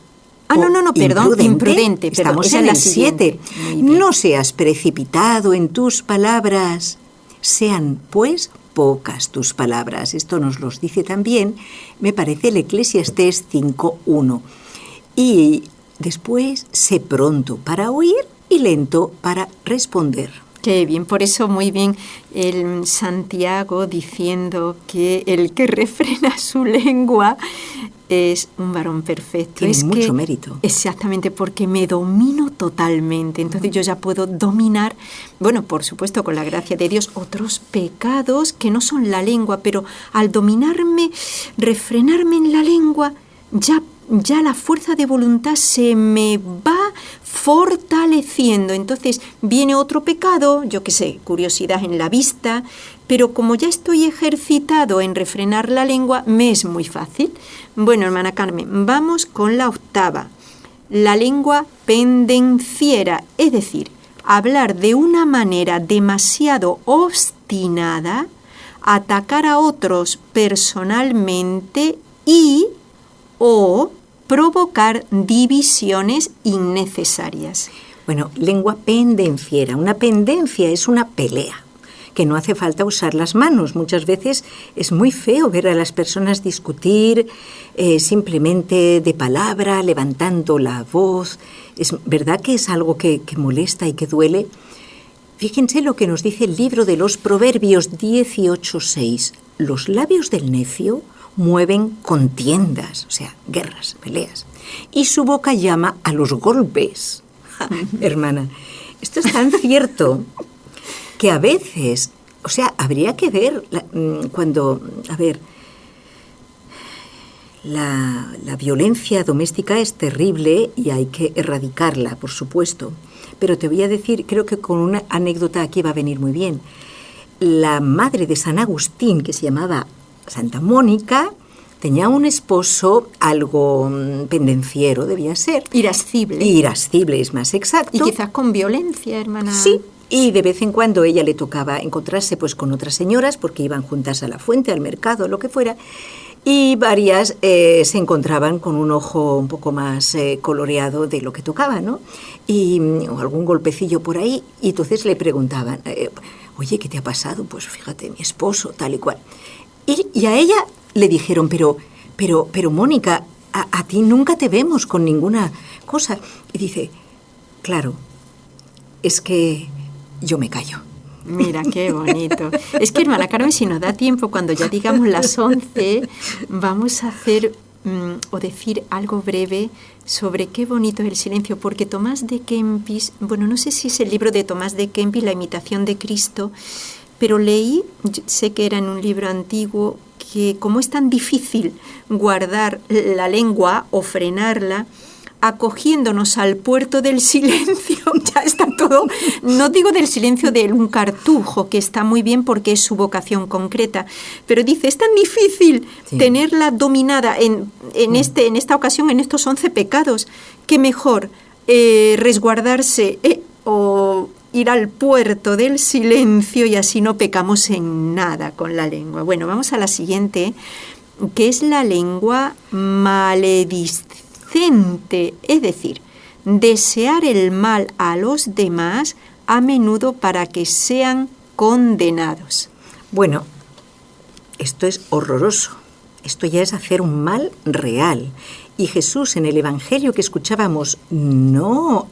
Perdón, imprudente. Estamos esa en es la el 7. No seas precipitado en tus palabras, sean pues pocas tus palabras. Esto nos los dice también, me parece, el Eclesiastés 5:1. Y después, sé pronto para oír y lento para responder. Qué bien, por eso muy bien el Santiago diciendo que el que refrena su lengua es un varón perfecto. Tiene mucho mérito. Exactamente, porque me domino totalmente. Entonces yo ya puedo dominar, bueno, por supuesto, con la gracia de Dios, otros pecados que no son la lengua, pero al dominarme, refrenarme en la lengua, ya la fuerza de voluntad se me va fortaleciendo. Entonces viene otro pecado, yo qué sé, curiosidad en la vista, pero como ya estoy ejercitado en refrenar la lengua, me es muy fácil. Bueno, hermana Carmen, vamos con la 8. La lengua pendenciera, es decir, hablar de una manera demasiado obstinada, atacar a otros personalmente o provocar divisiones innecesarias. Bueno, lengua pendenciera. Una pendencia es una pelea, que no hace falta usar las manos. Muchas veces es muy feo ver a las personas discutir simplemente de palabra, levantando la voz. Es verdad que es algo que molesta y que duele. Fíjense lo que nos dice el libro de los Proverbios 18:6. Los labios del necio mueven contiendas, o sea, guerras, peleas, y su boca llama a los golpes. Hermana, esto es tan cierto que a veces, o sea, habría que ver la violencia doméstica es terrible y hay que erradicarla, por supuesto, pero te voy a decir, creo que con una anécdota aquí va a venir muy bien. La madre de San Agustín, que se llamaba Santa Mónica, tenía un esposo algo pendenciero, debía ser. Irascible. Irascible es más exacto. Y quizás con violencia, hermana. Sí, y de vez en cuando ella le tocaba encontrarse pues con otras señoras porque iban juntas a la fuente, al mercado, lo que fuera, y varias se encontraban con un ojo un poco más coloreado de lo que tocaba, ¿no? O algún golpecillo por ahí, y entonces le preguntaban, oye, ¿qué te ha pasado? Pues fíjate, mi esposo, tal y cual. Y a ella le dijeron, pero Mónica, a ti nunca te vemos con ninguna cosa. Y dice, claro, es que yo me callo. Mira, qué bonito. Es que, hermana Carmen, si nos da tiempo, cuando ya digamos las 11, vamos a hacer o decir algo breve sobre qué bonito es el silencio, porque Tomás de Kempis, bueno, no sé si es el libro de Tomás de Kempis, La imitación de Cristo, pero leí, sé que era en un libro antiguo, que como es tan difícil guardar la lengua o frenarla, acogiéndonos al puerto del silencio, ya está todo, no digo del silencio de un cartujo, que está muy bien porque es su vocación concreta, pero dice, es tan difícil tenerla dominada en esta ocasión, en estos 11 pecados, que mejor resguardarse o ir al puerto del silencio y así no pecamos en nada con la lengua. Bueno, vamos a la siguiente, que es la lengua maledicente, es decir, desear el mal a los demás a menudo para que sean condenados. Bueno, esto es horroroso. Esto ya es hacer un mal real. Y Jesús en el Evangelio que escuchábamos, no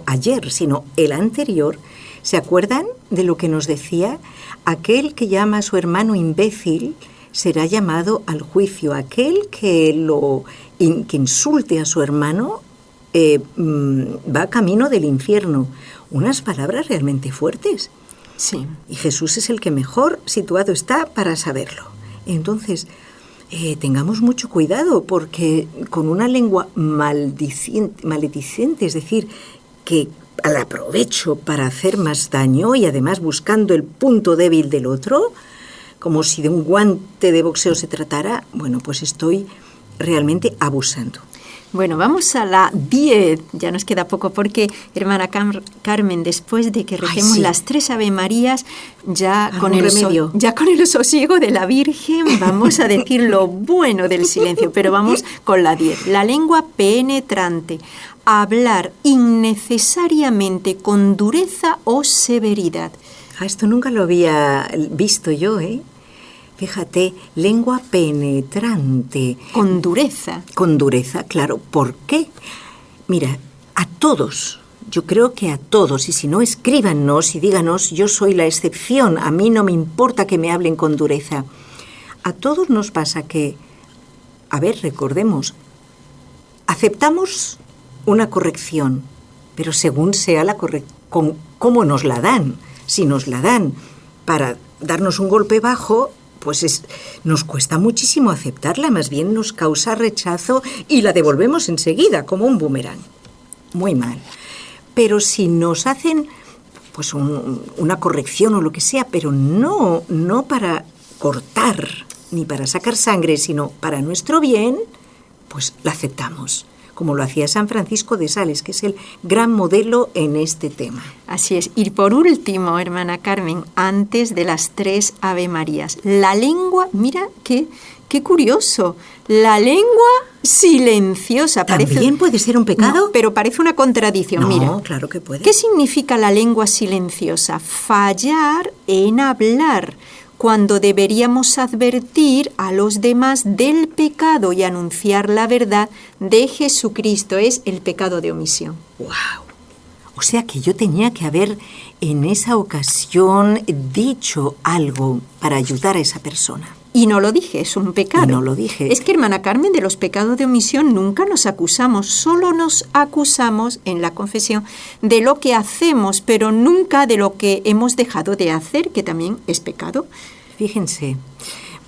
ayer, sino el anterior, ¿se acuerdan de lo que nos decía? Aquel que llama a su hermano imbécil será llamado al juicio. Aquel que insulte a su hermano va camino del infierno. Unas palabras realmente fuertes. Sí. Y Jesús es el que mejor situado está para saberlo. Entonces, tengamos mucho cuidado, porque con una lengua malediciente, es decir, que al aprovecho para hacer más daño y además buscando el punto débil del otro, como si de un guante de boxeo se tratara, bueno, pues estoy realmente abusando. Bueno, vamos a la 10. Ya nos queda poco porque, hermana Carmen, después de que recemos las 3 Ave Marías, ya con el sosiego de la Virgen, vamos a decir lo bueno del silencio. Pero vamos con la 10. La lengua penetrante. Hablar innecesariamente con dureza o severidad. Esto nunca lo había visto yo, ¿eh? Fíjate, lengua penetrante. Con dureza. Con dureza, claro. ¿Por qué? Mira, a todos, yo creo que a todos, y si no, escríbanos y díganos, yo soy la excepción, a mí no me importa que me hablen con dureza. A todos nos pasa que, a ver, recordemos, aceptamos una corrección, pero según sea la corrección, ¿cómo nos la dan? Si nos la dan para darnos un golpe bajo, pues nos cuesta muchísimo aceptarla, más bien nos causa rechazo y la devolvemos enseguida, como un boomerang. Muy mal. Pero si nos hacen pues una corrección o lo que sea, pero no para cortar ni para sacar sangre, sino para nuestro bien, pues la aceptamos, como lo hacía San Francisco de Sales, que es el gran modelo en este tema. Así es. Y por último, hermana Carmen, antes de las 3 Ave Marías, la lengua, mira qué curioso, la lengua silenciosa. ¿También puede ser un pecado? No, pero parece una contradicción. No, mira, claro que puede. ¿Qué significa la lengua silenciosa? Fallar en hablar, cuando deberíamos advertir a los demás del pecado y anunciar la verdad de Jesucristo. Es el pecado de omisión. ¡Wow! O sea que yo tenía que haber en esa ocasión dicho algo para ayudar a esa persona. Y no lo dije, es un pecado. Y no lo dije. Es que, hermana Carmen, de los pecados de omisión nunca nos acusamos, solo nos acusamos en la confesión de lo que hacemos, pero nunca de lo que hemos dejado de hacer, que también es pecado. Fíjense,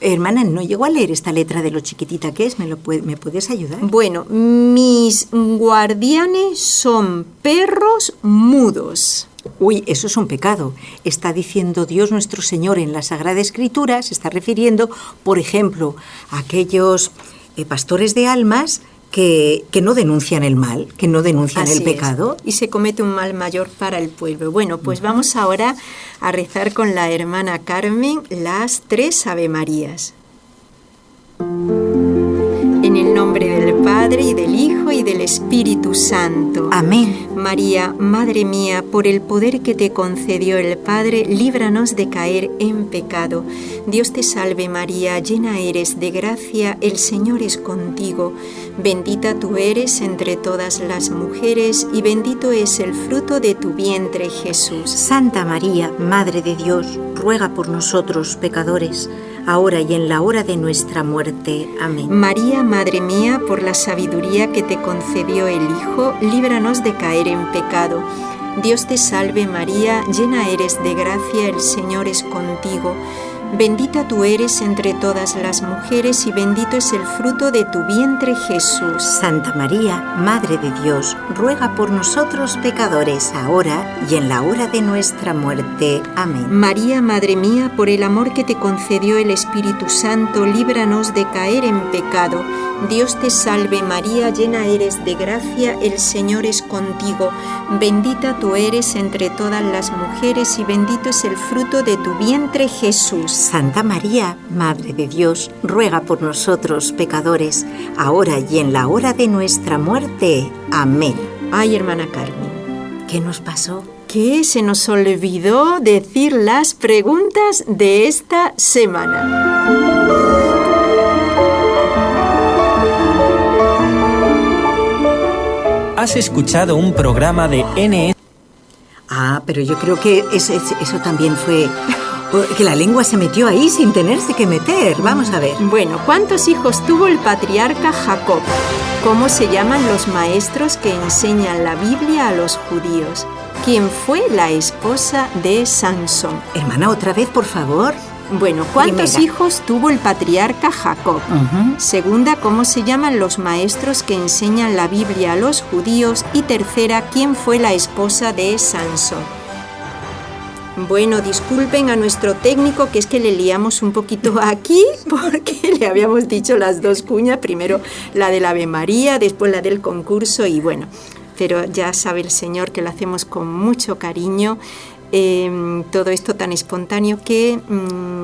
hermana, no llego a leer esta letra de lo chiquitita que es, ¿me puedes ayudar? Bueno, mis guardianes son perros mudos. Uy, eso es un pecado. Está diciendo Dios nuestro Señor en la Sagrada Escritura, se está refiriendo, por ejemplo, a aquellos pastores de almas que no denuncian el mal, que no denuncian el pecado. Y se comete un mal mayor para el pueblo. Bueno, pues vamos ahora a rezar con la hermana Carmen las 3 Ave Marías. En el nombre del Padre, y del Hijo, y del Espíritu Santo. Amén. María, Madre mía, por el poder que te concedió el Padre, líbranos de caer en pecado. Dios te salve María, llena eres de gracia, el Señor es contigo. Bendita tú eres entre todas las mujeres, y bendito es el fruto de tu vientre, Jesús. Santa María, Madre de Dios, ruega por nosotros pecadores, ahora y en la hora de nuestra muerte. Amén. María, Madre mía, por la sabiduría que te concedió el Hijo, líbranos de caer en pecado. Dios te salve María, llena eres de gracia, el Señor es contigo. Bendita tú eres entre todas las mujeres, y bendito es el fruto de tu vientre, Jesús. Santa María, Madre de Dios, ruega por nosotros pecadores, ahora y en la hora de nuestra muerte. Amén. María, Madre mía, por el amor que te concedió el Espíritu Santo, líbranos de caer en pecado. Dios te salve María, llena eres de gracia, el Señor es contigo. Bendita tú eres entre todas las mujeres, y bendito es el fruto de tu vientre, Jesús. Santa María, Madre de Dios, ruega por nosotros pecadores, ahora y en la hora de nuestra muerte. Amén. Ay, hermana Carmen, ¿qué nos pasó? Que se nos olvidó decir las preguntas de esta semana. Has escuchado un programa de NS. Ah, pero yo creo que eso también fue... que la lengua se metió ahí sin tenerse que meter. Vamos a ver. Bueno, ¿cuántos hijos tuvo el patriarca Jacob? ¿Cómo se llaman los maestros que enseñan la Biblia a los judíos? ¿Quién fue la esposa de Sansón? Hermana, otra vez, por favor. Bueno, ¿cuántos Primera. hijos tuvo el patriarca Jacob? Segunda, ¿cómo se llaman los maestros que enseñan la Biblia a los judíos? Y tercera, ¿quién fue la esposa de Sansón? Bueno, disculpen a nuestro técnico, que es que le liamos un poquito aquí, porque le habíamos dicho las dos cuñas, primero la del Ave María, después la del concurso, y bueno, pero ya sabe el Señor que lo hacemos con mucho cariño. Todo esto tan espontáneo que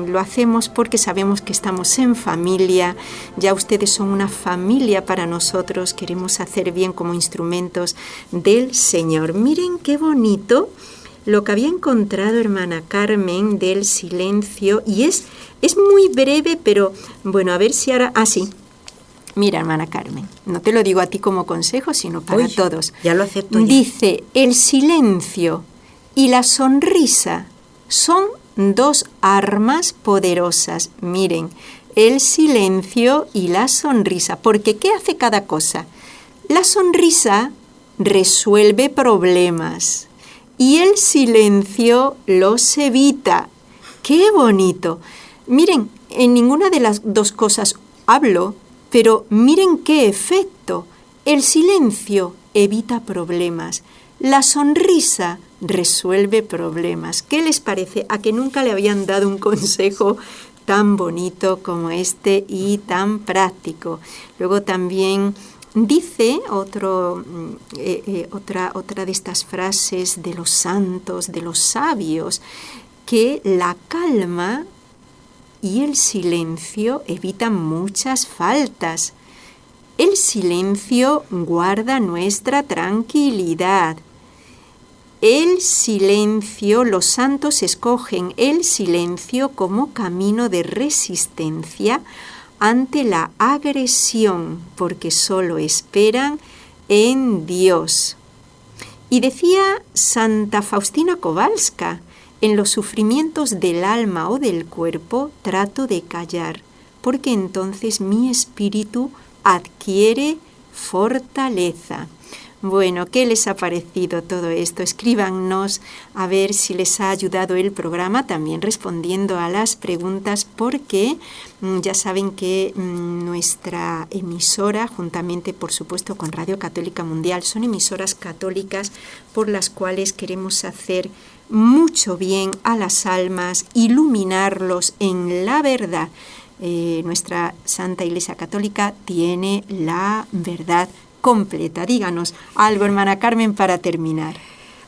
lo hacemos porque sabemos que estamos en familia, ya ustedes son una familia para nosotros, queremos hacer bien como instrumentos del Señor. Miren qué bonito lo que había encontrado hermana Carmen del silencio, y es muy breve, pero bueno, a ver si ahora... Ah, sí. Mira, hermana Carmen, no te lo digo a ti como consejo, sino para todos. Ya lo acepto ya. Dice, el silencio y la sonrisa son dos armas poderosas. Miren, el silencio y la sonrisa. Porque ¿qué hace cada cosa? La sonrisa resuelve problemas y el silencio los evita. ¡Qué bonito! Miren, en ninguna de las dos cosas hablo, pero miren qué efecto. El silencio evita problemas. La sonrisa resuelve problemas. ¿Qué les parece? ¿A que nunca le habían dado un consejo tan bonito como este y tan práctico? Luego también dice otra de estas frases de los santos, de los sabios, que la calma y el silencio evitan muchas faltas. El silencio guarda nuestra tranquilidad. El silencio, los santos escogen el silencio como camino de resistencia ante la agresión, porque solo esperan en Dios. Y decía Santa Faustina Kowalska, en los sufrimientos del alma o del cuerpo trato de callar, porque entonces mi espíritu adquiere fortaleza. Bueno, ¿qué les ha parecido todo esto? Escríbanos a ver si les ha ayudado el programa, también respondiendo a las preguntas, porque ya saben que nuestra emisora, juntamente por supuesto con Radio Católica Mundial, son emisoras católicas por las cuales queremos hacer mucho bien a las almas, iluminarlos en la verdad. Nuestra Santa Iglesia Católica tiene la verdad completa. Díganos algo, hermana Carmen, para terminar.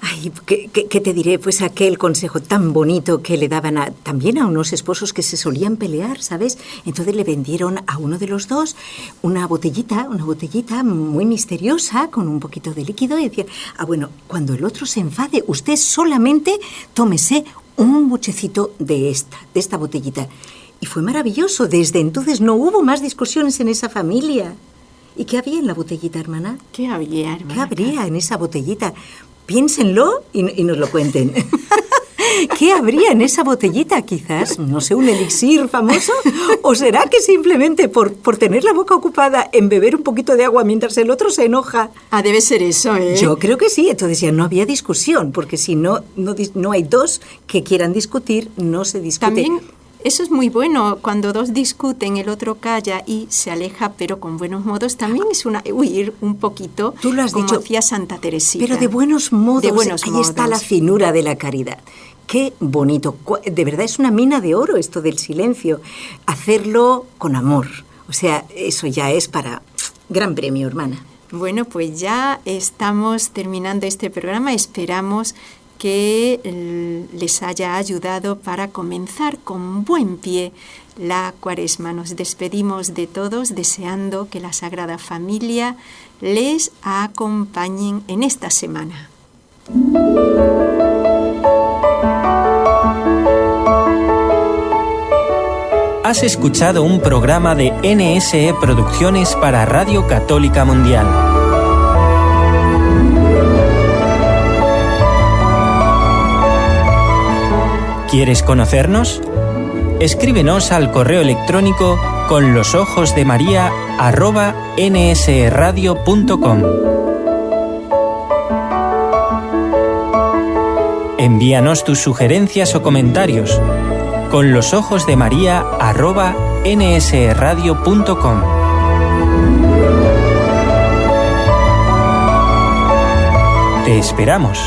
Ay, ¿qué te diré? Pues aquel consejo tan bonito que le daban también a unos esposos que se solían pelear, ¿sabes? Entonces le vendieron a uno de los dos una botellita muy misteriosa con un poquito de líquido y decían, bueno, cuando el otro se enfade, usted solamente tómese un buchecito de esta botellita. Y fue maravilloso. Desde entonces no hubo más discusiones en esa familia. ¿Y qué había en la botellita, hermana? ¿Qué había, hermana? ¿Qué habría en esa botellita? Piénsenlo y nos lo cuenten. ¿Qué habría en esa botellita? Quizás, no sé, un elixir famoso. ¿O será que simplemente por tener la boca ocupada en beber un poquito de agua mientras el otro se enoja? Ah, debe ser eso, ¿eh? Yo creo que sí. Entonces ya no había discusión, porque si no hay dos que quieran discutir, no se discute. También eso es muy bueno, cuando dos discuten, el otro calla y se aleja, pero con buenos modos. También es huir un poquito, tú lo has como dicho, hacía Santa Teresita. Pero de buenos modos. De buenos ahí modos. Está la finura de la caridad. Qué bonito. De verdad es una mina de oro esto del silencio. Hacerlo con amor. O sea, eso ya es para gran premio, hermana. Bueno, pues ya estamos terminando este programa. Esperamos que les haya ayudado para comenzar con buen pie la Cuaresma. Nos despedimos de todos deseando que la Sagrada Familia les acompañe en esta semana. Has escuchado un programa de NSE Producciones para Radio Católica Mundial. ¿Quieres conocernos? Escríbenos al correo electrónico conlosojosdemaria@nsradio.com. Envíanos tus sugerencias o comentarios conlosojosdemaria@nsradio.com. Te esperamos.